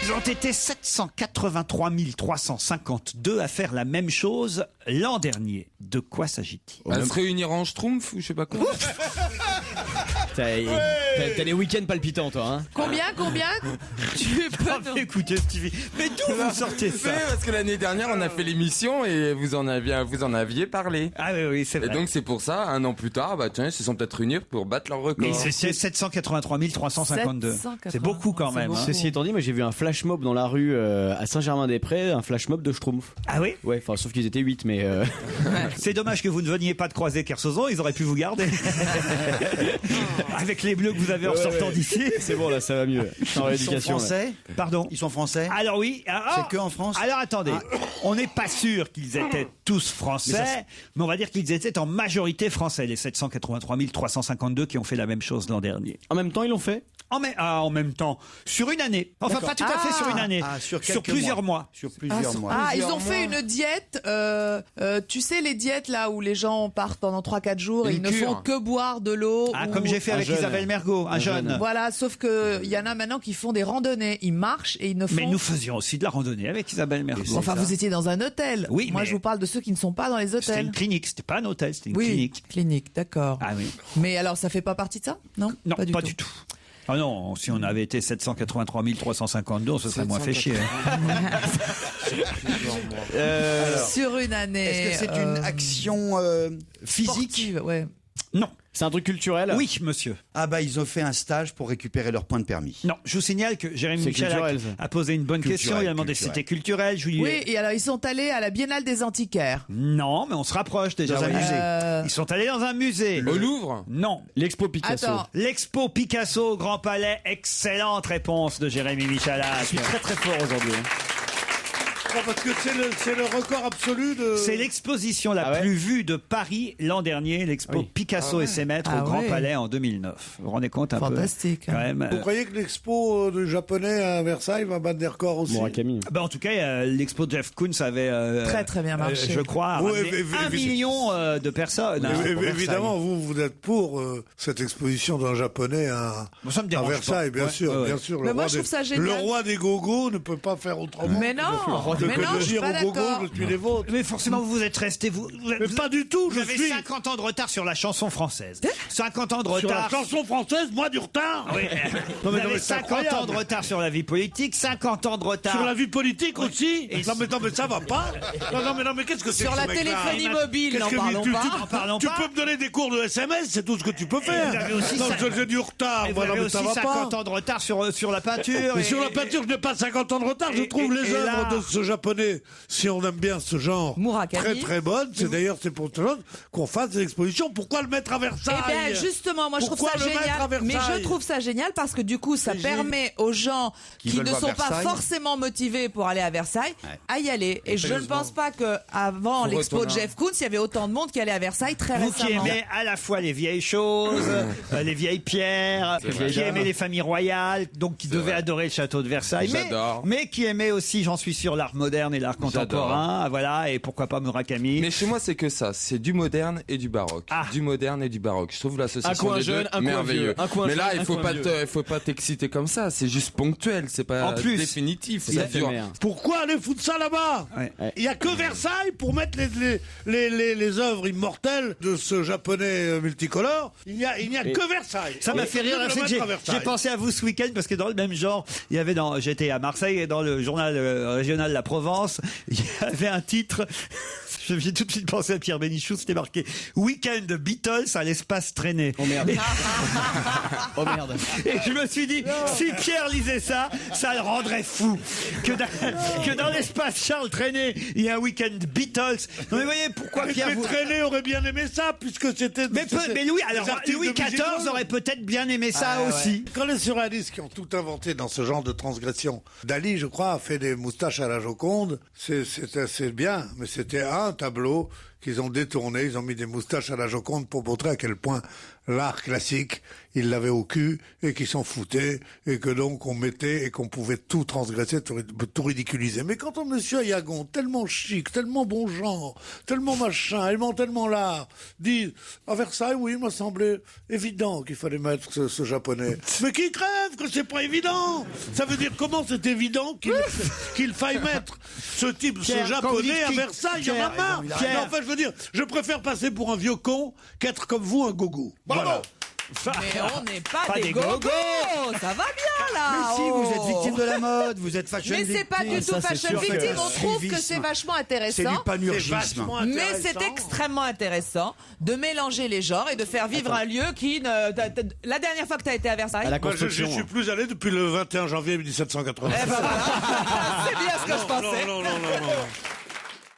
Ils ont été 783 352 à faire la même chose l'an dernier. De quoi s'agit-il? À se réunir en schtroumpf ou je sais pas quoi. T'as les week-ends palpitants, toi, hein. Combien Tu peux nous... Écoutez, Stevie, mais d'où vous sortez ça? Oui, parce que l'année dernière, on a fait l'émission et vous en aviez parlé. Ah oui, c'est vrai. Et donc, c'est pour ça, un an plus tard, tiens, ils se sont peut-être réunis pour battre leur record. Mais c'est 783 352. C'est beaucoup quand même. Hein. Ceci étant dit, moi j'ai vu un flash mob dans la rue à Saint-Germain-des-Prés, un flash mob de Schtroumpf. Ah oui? Ouais, enfin sauf qu'ils étaient 8, mais C'est dommage que vous ne veniez pas de croiser Kersozon, ils auraient pu vous garder. Avec les bleus que vous avez en sortant d'ici. c'est bon là, ça va mieux. Je suis en Ils sont rééducation. français. Là. Pardon. Ils sont français. Alors oui. C'est que en France. Alors attendez, on n'est pas sûr qu'ils étaient tous français, mais on va dire qu'ils étaient en majorité français, les 783 352 qui ont fait la même chose l'an dernier. En même temps, ils l'ont fait. En même temps, sur une année. Enfin, pas tout à fait sur une année. Sur plusieurs mois. Sur plusieurs mois. Ah, ils ont fait une diète, tu sais les diètes là où les gens partent pendant 3-4 jours et Une ils ne cure. font que boire de l'eau. Ah, ou- comme j'ai fait Un avec jeune. Isabelle Mergo, un jeune. Voilà, sauf que il y en a maintenant qui font des randonnées, ils marchent et ils ne font... Mais nous faisions aussi de la randonnée avec Isabelle Mergo. Enfin, vous étiez dans un hôtel. Oui, Moi, mais- je vous parle de ceux qui ne sont pas dans les C'était hôtels. une clinique, c'était pas un hôtel, c'était une Oui, clinique. clinique, d'accord. Ah oui. Mais alors, ça fait pas partie de ça? Non, Non, pas du tout. Ah non, si on avait été 783 352, on se serait moins fait chier. Sur une année. Est-ce que c'est une action physique? sportive, ouais. Non. C'est un truc culturel. Oui, monsieur. Ah bah ils ont fait un stage pour récupérer leur point de permis. Non, je vous signale que Jérémy C'est Michalak culturel, ça. a posé une bonne question. Il a demandé si c'était culturel. Je lui ai dit, Oui, et alors ils sont allés à la Biennale des Antiquaires. non, mais on se rapproche déjà. Dans un oui. musée. Ils sont allés dans un musée. Au Louvre? Non. L'expo Picasso. Attends. L'expo Picasso au Grand Palais. Excellente réponse de Jérémy Michalak. Je suis très très fort aujourd'hui. Non, parce que c'est le record absolu de... C'est l'exposition la Ah ouais plus vue de Paris l'an dernier, l'expo Oui. Picasso et ses maîtres Ah au Grand ouais. Palais en 2009. Vous vous rendez compte un Fantastique. peu quand même. Vous croyez que l'expo de japonais à Versailles va battre des records aussi? Murakami. En tout cas, l'expo de Jeff Koons avait Très, très bien marché. je crois, Oui, ramené 1 million de personnes. hein, pour Évidemment, Versailles. vous êtes pour cette exposition d'un japonais à Ça me dérange Versailles, pas. bien Ouais, sûr, ouais, ouais. bien sûr. Mais moi, je trouve ça génial. Le roi des gogos ne peut pas faire autrement. Mais non, que mais non, de je suis dire pas aux gogos, d'accord. je suis les vôtres. Mais forcément, vous êtes resté. Mais pas du tout, Vous je avez suis 50 ans de retard sur la chanson française. 50 ans de sur la retard. chanson française, moi du retard. Oui. Non, Vous mais avez c'est 50 ans incroyable. de retard sur la vie politique, 50 ans de retard. Sur la vie politique aussi. Et Non mais ça va pas. Non mais qu'est-ce que c'est Sur que la ce mec-là? téléphonie mobile, Qu'est-ce n'en que parlons tu- pas. N'en parlons Tu pas. peux me donner des cours de SMS, c'est tout ce que tu peux faire. vous avez aussi Non, ça- j'ai du retard. Et vous Moi, non, avez mais ça aussi va 50 pas. ans de retard sur la peinture. Mais et- sur la peinture, je n'ai pas 50 ans de retard. Je et- trouve et- les et œuvres là- de ce japonais, si on aime bien ce genre, Murakami. très très bonnes. C'est d'ailleurs c'est pour ça qu'on fasse des expositions. Pourquoi le mettre à Versailles? Eh bien, justement, moi je trouve Pourquoi ça le mettre à génial. Mais Versailles je trouve ça génial parce que du coup, ça permet aux gens qui veulent ne voir sont pas Versailles. forcément motivés pour aller à Versailles à y aller. Et je ne pense pas que avant Faut l'expo de retourner. Jeff Koons, il y avait autant de monde qui allait à Versailles très Vous qui récemment. aimez à la fois les vieilles choses, les vieilles pierres, qui aimez les familles royales, donc qui devait adorer le château de Versailles, J'adore. mais qui aimait aussi, j'en suis sûr, l'art moderne et l'art contemporain, voilà, et pourquoi pas Murakami. Mais chez moi, c'est que ça. C'est du moderne et du baroque. Ah. Du moderne et du baroque. Je trouve l'association Un coin des jeune, deux un coin merveilleux. vieux. Un coin Mais là, jeune, il faut un pas coin faut pas t'exciter comme ça. C'est juste ponctuel. C'est pas En plus, définitif. C'est Ça dure. éphémère. Pourquoi aller foutre ça là-bas? Ouais. Il y a que Versailles pour mettre les œuvres immortelles de ce japonais multicolore. Il n'y a que Versailles. Ça m'a fait rire, Le c'est que mettre à Versailles. j'ai pensé à vous ce week-end parce que dans le même genre, il y avait j'étais à Marseille et dans le journal régional La Provence, il y avait un titre, j'ai tout de suite pensé à Pierre Bénichou, c'était marqué Week-end Beatles à l'espace traîné. Oh merde. Oh merde. Et je me suis dit, si Pierre lisait ça, ça le rendrait fou. Que dans l'espace Charles Trenet, il y a un week-end Beatles. Non mais voyez pourquoi Pierre Mais vous... Traîné aurait bien aimé ça puisque c'était. Mais Louis, alors des artistes Louis de musique XIV rock. aurait peut-être bien aimé ça aussi. Quand les surréalistes qui ont tout inventé dans ce genre de transgression, Dali, je crois, a fait des moustaches à la Joconde. C'est assez bien, mais c'était un tableau qu'ils ont détourné, ils ont mis des moustaches à la Joconde pour montrer à quel point l'art classique, ils l'avaient au cul et qu'ils s'en foutaient et que donc on mettait et qu'on pouvait tout transgresser, tout ridiculiser. Mais quand on monsieur Ayagon, tellement chic, tellement bon genre, tellement machin, aimant tellement l'art, dit à Versailles, oui, il m'a semblé évident qu'il fallait mettre ce japonais. Mais qui crève que c'est pas évident. Ça veut dire comment c'est évident qu'il faille mettre ce type, Pierre, ce quand vous japonais dites à qu'il- Versailles, il y en a Pierre, marre. Pierre. Non, enfin, je veux dire, je préfère passer pour un vieux con qu'être comme vous un gogo. Bravo. Mais on n'est pas, Pas des des gogos. gogos. Ça va bien là. Mais si, vous êtes victime de la mode, vous êtes fashion Mais c'est pas victime. du tout ça, c'est fashion sûr que- victime. On trouve que Suivisme. c'est vachement C'est intéressant. du panurgisme. vachement Mais c'est intéressant. extrêmement intéressant de mélanger les genres et de faire vivre un lieu qui ne. La dernière fois que tu as été à Versailles. À la Moi, je construction. suis plus allé depuis le 21 janvier 1780. Eh ben voilà. C'est bien ce que je Non, pensais. non, non, non, non.